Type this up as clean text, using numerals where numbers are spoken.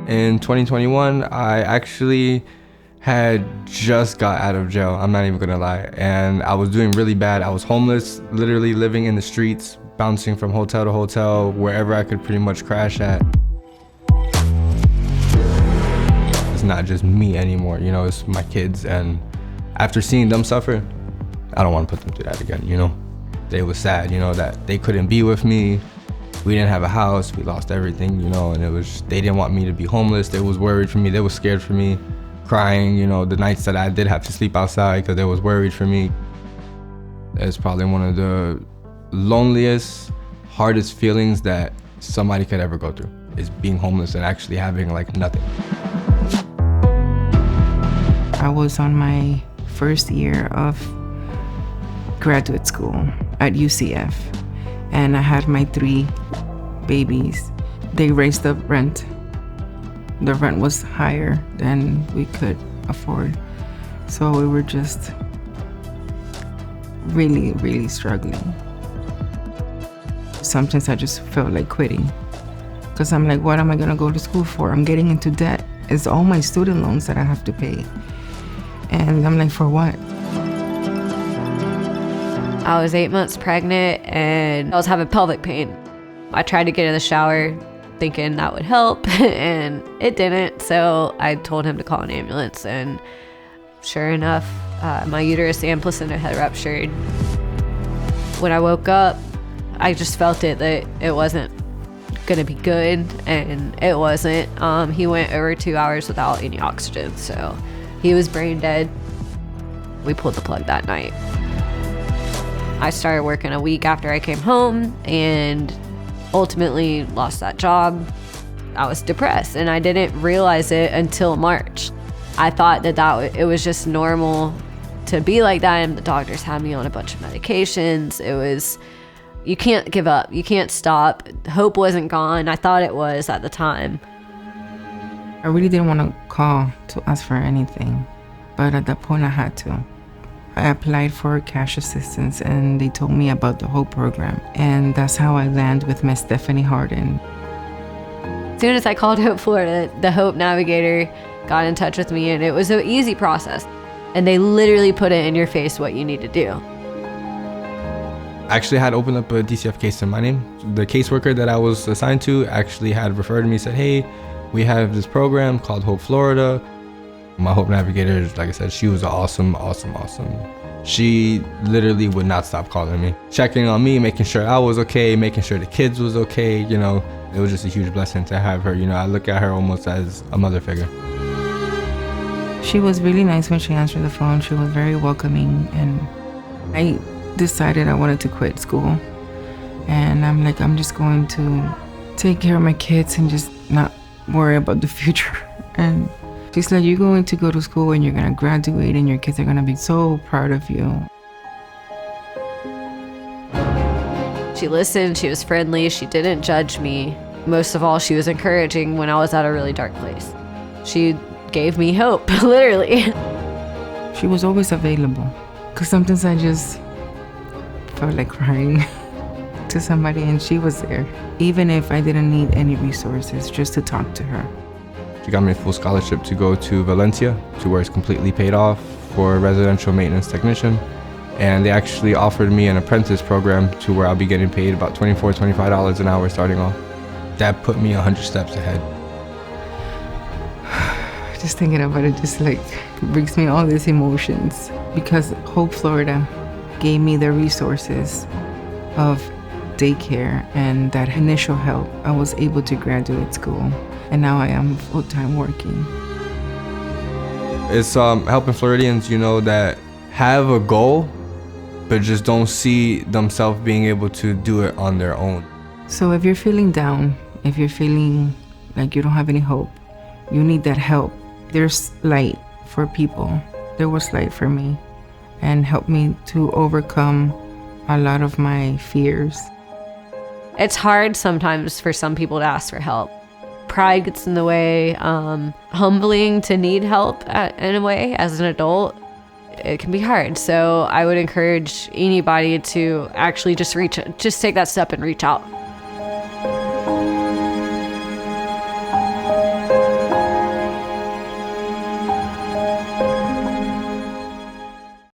In 2021, I actually had just got out of jail, I'm not even gonna lie, and I was doing really bad. I was homeless, literally living in the streets, bouncing from hotel to hotel, wherever I could pretty much crash at. It's not just me anymore, you know, it's my kids, and after seeing them suffer, I don't want to put them through that again, you know? They was sad, you know, that they couldn't be with me. We didn't have a house, we lost everything, you know, and they didn't want me to be homeless. They was worried for me, they was scared for me, crying, you know, the nights that I did have to sleep outside because they was worried for me. It's probably one of the loneliest, hardest feelings that somebody could ever go through, is being homeless and actually having like nothing. I was on my first year of graduate school at UCF, and I had my 3 babies. They raised the rent. The rent was higher than we could afford. So we were just really, really struggling. Sometimes I just felt like quitting, because I'm like, what am I gonna go to school for? I'm getting into debt. It's all my student loans that I have to pay. And I'm like, for what? I was 8 months pregnant and I was having pelvic pain. I tried to get in the shower thinking that would help, and it didn't. So I told him to call an ambulance, and sure enough, my uterus and placenta had ruptured. When I woke up, I just felt it, that it wasn't gonna be good, and it wasn't. He went over 2 hours without any oxygen, so he was brain dead. We pulled the plug that night. I started working a week after I came home and ultimately lost that job. I was depressed, and I didn't realize it until March. I thought that it was just normal to be like that, and the doctors had me on a bunch of medications. It was, you can't give up, you can't stop. Hope wasn't gone. I thought it was at the time. I really didn't want to call to ask for anything, but at that point I had to. I applied for cash assistance, and they told me about the HOPE program, and that's how I landed with Miss Stephanie Harden. As soon as I called Hope Florida, the Hope Navigator got in touch with me, and it was an easy process. And they literally put it in your face what you need to do. I actually had opened up a DCF case in my name. The caseworker that I was assigned to actually had referred me, said, hey, we have this program called Hope Florida. My Hope Navigator, like I said, she was awesome. She literally would not stop calling me, checking on me, making sure I was okay, making sure the kids was okay, you know. It was just a huge blessing to have her, you know. I look at her almost as a mother figure. She was really nice when she answered the phone. She was very welcoming, and I decided I wanted to quit school. And I'm like, I'm just going to take care of my kids and just not worry about the future. And she's like, you're going to go to school and you're going to graduate, and your kids are going to be so proud of you. She listened, she was friendly, she didn't judge me. Most of all, she was encouraging when I was at a really dark place. She gave me hope, literally. She was always available, because sometimes I just felt like crying to somebody, and she was there. Even if I didn't need any resources, just to talk to her. She got me a full scholarship to go to Valencia, to where it's completely paid off, for a residential maintenance technician. And they actually offered me an apprentice program to where I'll be getting paid about $24, $25 an hour starting off. That put me 100 steps ahead. Just thinking about it just like brings me all these emotions, because Hope Florida gave me the resources of daycare and that initial help. I was able to graduate school, and now I am full-time working. It's helping Floridians, you know, that have a goal, but just don't see themselves being able to do it on their own. So if you're feeling down, if you're feeling like you don't have any hope, you need that help. There's light for people. There was light for me, and helped me to overcome a lot of my fears. It's hard sometimes for some people to ask for help. Pride gets in the way, humbling to need help in a way as an adult. It can be hard. So I would encourage anybody to actually just take that step and reach out.